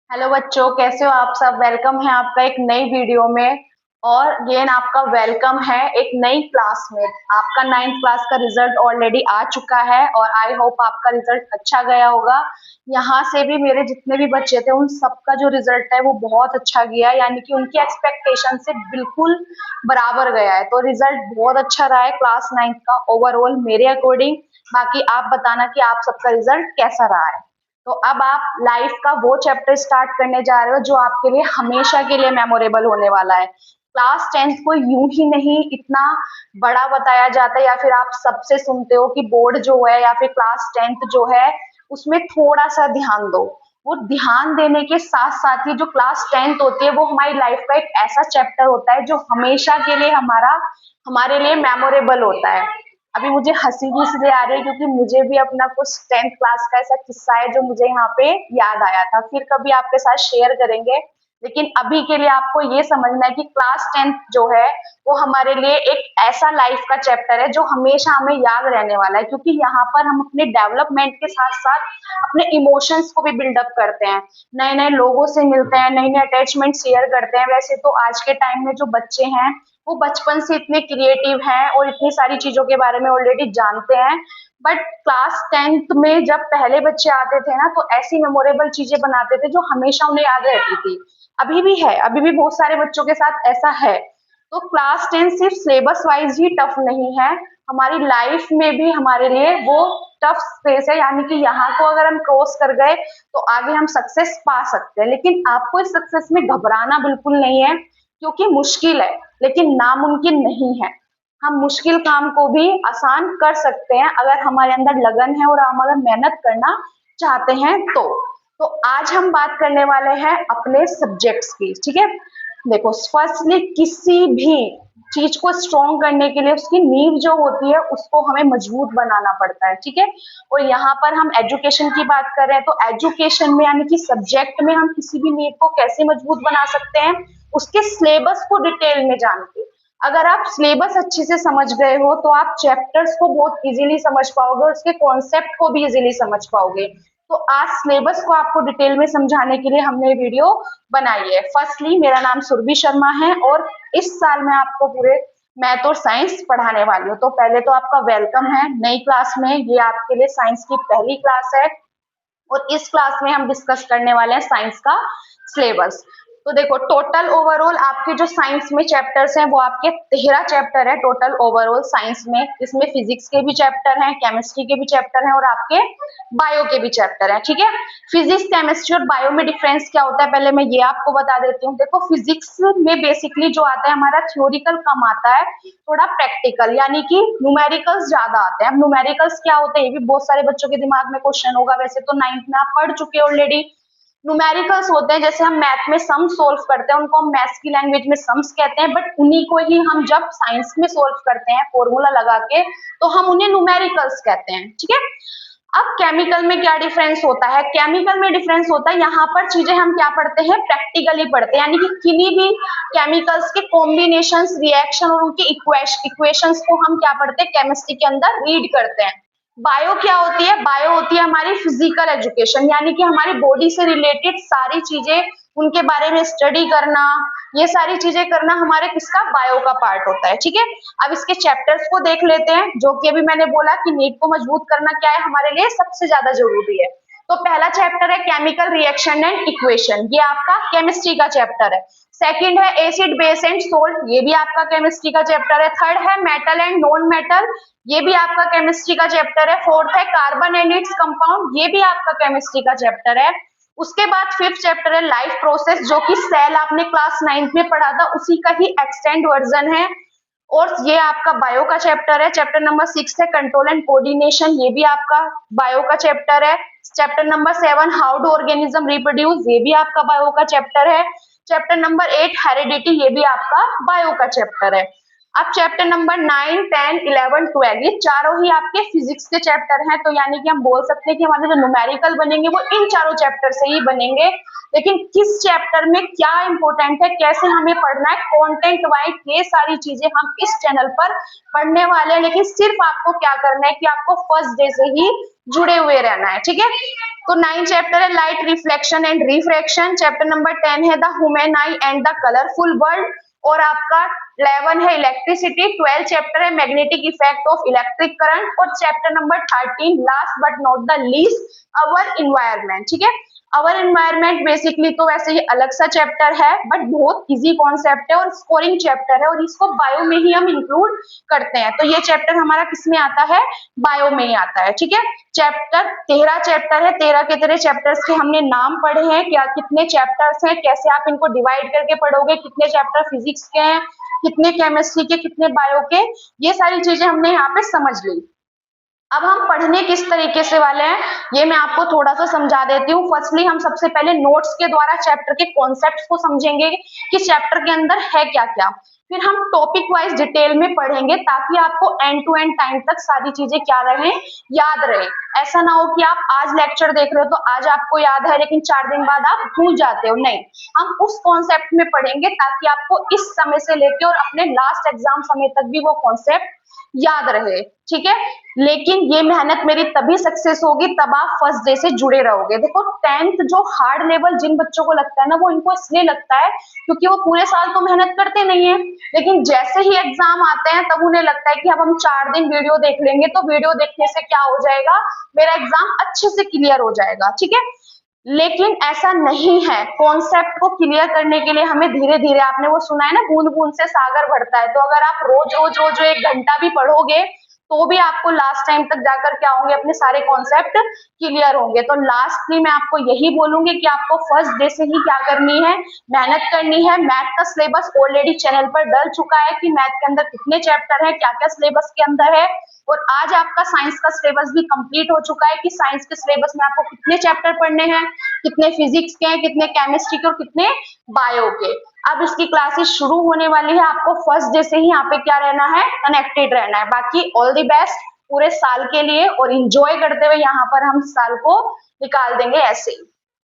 Hello बच्चों, कैसे हो आप सब। वेलकम है आपका एक नई वीडियो में। और अगेन आपका वेलकम है एक नई क्लास में। आपका नाइन्थ क्लास का रिजल्ट ऑलरेडी आ चुका है और आई होप आपका रिजल्ट अच्छा गया होगा। यहाँ से भी मेरे जितने भी बच्चे थे उन सबका जो रिजल्ट है वो बहुत अच्छा गया, यानी कि उनकी एक्सपेक्टेशन से बिल्कुल बराबर गया है। तो रिजल्ट बहुत अच्छा रहा है क्लास नाइन्थ का ओवरऑल मेरे अकॉर्डिंग। बाकी आप बताना कि आप सबका रिजल्ट कैसा रहा है। तो अब आप लाइफ का वो चैप्टर स्टार्ट करने जा रहे हो जो आपके लिए हमेशा के लिए मेमोरेबल होने वाला है। क्लास टेंथ को यूं ही नहीं इतना बड़ा बताया जाता है, या फिर आप सबसे सुनते हो कि बोर्ड जो है या फिर क्लास टेंथ जो है उसमें थोड़ा सा ध्यान दो। वो ध्यान देने के साथ साथ ही जो क्लास टेंथ होती है वो हमारी लाइफ का एक ऐसा चैप्टर होता है जो हमेशा के लिए हमारे लिए मेमोरेबल होता है। अभी मुझे हंसी भी इसलिए आ रही है क्योंकि मुझे भी अपना कुछ टेंथ क्लास का ऐसा किस्सा है जो मुझे यहाँ पे याद आया था, फिर कभी आपके साथ शेयर करेंगे। लेकिन अभी के लिए आपको ये समझना है कि क्लास टेंथ जो है वो हमारे लिए एक ऐसा लाइफ का चैप्टर है जो हमेशा हमें याद रहने वाला है, क्योंकि यहाँ पर हम अपने डेवलपमेंट के साथ साथ अपने इमोशंस को भी बिल्डअप करते हैं, नए नए लोगों से मिलते हैं, नई नई अटैचमेंट शेयर करते हैं। वैसे तो आज के टाइम में जो बच्चे हैं वो बचपन से इतने क्रिएटिव हैं और इतनी सारी चीजों के बारे में ऑलरेडी जानते हैं। बट क्लास टेंथ में जब पहले बच्चे आते थे ना तो ऐसी मेमोरेबल चीजें बनाते थे जो हमेशा उन्हें याद रहती थी। अभी भी है, अभी भी बहुत सारे बच्चों के साथ ऐसा है। तो क्लास टेंथ सिर्फ सिलेबस वाइज ही टफ नहीं है, हमारी लाइफ में भी हमारे लिए वो टफ स्पेस है, यानी कि यहाँ को अगर हम क्रॉस कर गए तो आगे हम सक्सेस पा सकते हैं। लेकिन आपको इस सक्सेस में घबराना बिल्कुल नहीं है, क्योंकि मुश्किल है लेकिन नामुमकिन नहीं है। हम मुश्किल काम को भी आसान कर सकते हैं अगर हमारे अंदर लगन है और हम अगर मेहनत करना चाहते हैं तो आज हम बात करने वाले हैं अपने सब्जेक्ट्स की, ठीक है। देखो, फर्स्टली किसी भी चीज को स्ट्रॉन्ग करने के लिए उसकी नींव जो होती है उसको हमें मजबूत बनाना पड़ता है, ठीक है। और यहाँ पर हम एजुकेशन की बात कर रहे हैं तो एजुकेशन में यानी कि सब्जेक्ट में हम किसी भी नींव को कैसे मजबूत बना सकते हैं, उसके सिलेबस को डिटेल में जान के। अगर आप सिलेबस अच्छे से समझ गए हो तो आप चैप्टर्स को बहुत इजीली समझ पाओगे और उसके कॉन्सेप्ट को भी इजीली समझ पाओगे। तो आज सिलेबस को आपको डिटेल में समझाने के लिए हमने वीडियो बनाई है। फर्स्टली मेरा नाम सुरभि शर्मा है और इस साल मैं आपको पूरे मैथ और साइंस पढ़ाने वाली हूँ। तो पहले तो आपका वेलकम है नई क्लास में, ये आपके लिए साइंस की पहली क्लास है और इस क्लास में हम डिस्कस करने वाले हैं साइंस का सिलेबस। तो देखो, टोटल ओवरऑल आपके जो साइंस में चैप्टर्स हैं वो आपके 13 चैप्टर है टोटल ओवरऑल साइंस में। इसमें फिजिक्स के भी चैप्टर हैं, केमिस्ट्री के भी चैप्टर हैं और आपके बायो के भी चैप्टर हैं, ठीक है। फिजिक्स, केमिस्ट्री और बायो में डिफरेंस क्या होता है पहले मैं ये आपको बता देती हूँ। देखो, फिजिक्स में बेसिकली जो आता है हमारा थ्योरिकल कम आता है, थोड़ा प्रैक्टिकल यानी कि न्यूमेरिकल्स ज्यादा आते हैं। अब न्यूमेरिकल्स क्या होते हैं ये भी बहुत सारे बच्चों के दिमाग में क्वेश्चन होगा, वैसे तो नाइन्थ में आप पढ़ चुके ऑलरेडी। न्यूमेरिकल्स होते हैं जैसे हम मैथ में सम सोल्व करते हैं, उनको हम मैथ्स की लैंग्वेज में सम्स कहते हैं, बट उन्हीं को ही हम जब साइंस में सोल्व करते हैं फॉर्मूला लगा के तो हम उन्हें न्यूमेरिकल्स कहते हैं, ठीक है। अब केमिकल में क्या डिफरेंस होता है, केमिकल में डिफरेंस होता है यहाँ पर चीजें हम क्या पढ़ते हैं, प्रैक्टिकली पढ़ते हैं, यानी कि किन्हीं भी केमिकल्स के कॉम्बिनेशंस, रिएक्शन और उनके इक्वेशंस को हम क्या पढ़ते हैं, केमिस्ट्री के अंदर रीड करते हैं। बायो क्या होती है, बायो होती है हमारी फिजिकल एजुकेशन, यानी कि हमारी बॉडी से रिलेटेड सारी चीजें, उनके बारे में स्टडी करना, ये सारी चीजें करना हमारे किसका, बायो का पार्ट होता है, ठीक है। अब इसके चैप्टर्स को देख लेते हैं, जो कि अभी मैंने बोला कि नीट को मजबूत करना क्या है हमारे लिए सबसे ज्यादा जरूरी है। तो पहला चैप्टर है केमिकल रिएक्शन एंड इक्वेशन, ये आपका केमिस्ट्री का चैप्टर है। सेकंड है एसिड बेस एंड सोल्ट, ये भी आपका केमिस्ट्री का चैप्टर है। थर्ड है मेटल एंड नॉन मेटल, ये भी आपका केमिस्ट्री का चैप्टर है। फोर्थ है कार्बन एंड इट्स कंपाउंड, ये भी आपका केमिस्ट्री का चैप्टर है। उसके बाद फिफ्थ चैप्टर है लाइफ प्रोसेस, जो कि सेल आपने क्लास नाइन्थ में पढ़ा था उसी का ही एक्सटेंड वर्जन है। और ये आपका बायो का चैप्टर है। चैप्टर नंबर 6 है कंट्रोल एंड कोऑर्डिनेशन, ये भी आपका बायो का चैप्टर है। Chapter number 7 how do organism reproduce, ये भी आपका बायो का चैप्टर है। चैप्टर नंबर 8 हेरिडिटी, ये भी आपका बायो का चैप्टर है। अब चैप्टर नंबर 9, 10, 11, 12 ये चारों ही आपके फिजिक्स के चैप्टर हैं, तो यानी कि हम बोल सकते हैं कि हमारे जो न्यूमेरिकल बनेंगे वो इन चारों चैप्टर से ही बनेंगे। लेकिन किस चैप्टर में क्या इंपॉर्टेंट है, कैसे हमें पढ़ना है, कंटेंट वाइज, ये सारी चीजें हम इस चैनल पर पढ़ने वाले हैं। लेकिन सिर्फ आपको क्या करना है कि आपको फर्स्ट डे से ही जुड़े हुए रहना है, ठीक है। तो 9 चैप्टर है light, reflection and refraction. Chapter number 10 है the human eye and the colourful world. और आपका 11 है इलेक्ट्रिसिटी। 12 चैप्टर है magnetic effect of electric current. और chapter number 13 last but not the least our environment, ठीक है। अवर एनवायरनमेंट बेसिकली तो वैसे ये अलग सा चैप्टर है, बट बहुत इजी कॉन्सेप्ट है और स्कोरिंग चैप्टर है, और इसको बायो में ही हम इंक्लूड करते हैं। तो ये चैप्टर हमारा किस में आता है, बायो में ही आता है, ठीक है। चैप्टर 13 चैप्टर है, 13 के 13 चैप्टर्स के हमने नाम पढ़े हैं, क्या कितने चैप्टर्स हैं, कैसे आप इनको डिवाइड करके पढ़ोगे, कितने चैप्टर फिजिक्स के हैं, कितने केमिस्ट्री के, कितने बायो के, ये सारी चीजें हमने यहाँ पे समझ ली। अब हम पढ़ने किस तरीके से वाले हैं ये मैं आपको थोड़ा सा समझा देती हूँ। फर्स्टली हम सबसे पहले नोट्स के द्वारा चैप्टर के कॉन्सेप्ट्स को समझेंगे कि चैप्टर के अंदर है क्या क्या। फिर हम टॉपिक वाइज डिटेल में पढ़ेंगे ताकि आपको एंड टू एंड टाइम तक सारी चीजें क्या रहे, याद रहे। ऐसा ना हो कि आप आज लेक्चर देख रहे हो तो आज आपको याद है लेकिन 4 दिन बाद आप भूल जाते हो, नहीं। हम उस कॉन्सेप्ट में पढ़ेंगे ताकि आपको इस समय से लेके और अपने लास्ट एग्जाम समय तक भी वो कॉन्सेप्ट याद रहे, ठीक है। लेकिन ये मेहनत मेरी तभी सक्सेस होगी तब आप फर्स्ट डे से जुड़े रहोगे। देखो 10th जो हार्ड लेवल जिन बच्चों को लगता है ना, वो इनको इसलिए लगता है क्योंकि वो पूरे साल तो मेहनत करते नहीं है, लेकिन जैसे ही एग्जाम आते हैं तब उन्हें लगता है कि अब हम 4 दिन वीडियो देख लेंगे तो वीडियो देखने से क्या हो जाएगा, मेरा एग्जाम अच्छे से क्लियर हो जाएगा, ठीक है। लेकिन ऐसा नहीं है। कॉन्सेप्ट को क्लियर करने के लिए हमें धीरे धीरे, आपने वो सुना है ना, बूंद बूंद से सागर भरता है। तो अगर आप रोज रोज रोज 1 घंटा भी पढ़ोगे तो भी आपको लास्ट टाइम तक जाकर क्या होंगे, अपने सारे कॉन्सेप्ट क्लियर होंगे। तो लास्टली मैं आपको यही बोलूंगी कि आपको फर्स्ट डे से ही क्या करनी है, मेहनत करनी है। मैथ का सिलेबस ऑलरेडी चैनल पर डल चुका है कि मैथ के अंदर कितने चैप्टर है, क्या क्या सिलेबस के अंदर है। और आज आपका साइंस का सिलेबस भी कंप्लीट हो चुका है कि साइंस के सिलेबस में आपको कितने चैप्टर पढ़ने हैं, कितने फिजिक्स के हैं, कितने केमिस्ट्री के और कितने बायो के। अब इसकी क्लासेस शुरू होने वाली है, आपको फर्स्ट डे से ही यहाँ पे क्या रहना है, कनेक्टेड रहना है। बाकी ऑल द बेस्ट पूरे साल के लिए, और इंजॉय करते हुए यहाँ पर हम साल को निकाल देंगे ऐसे ही।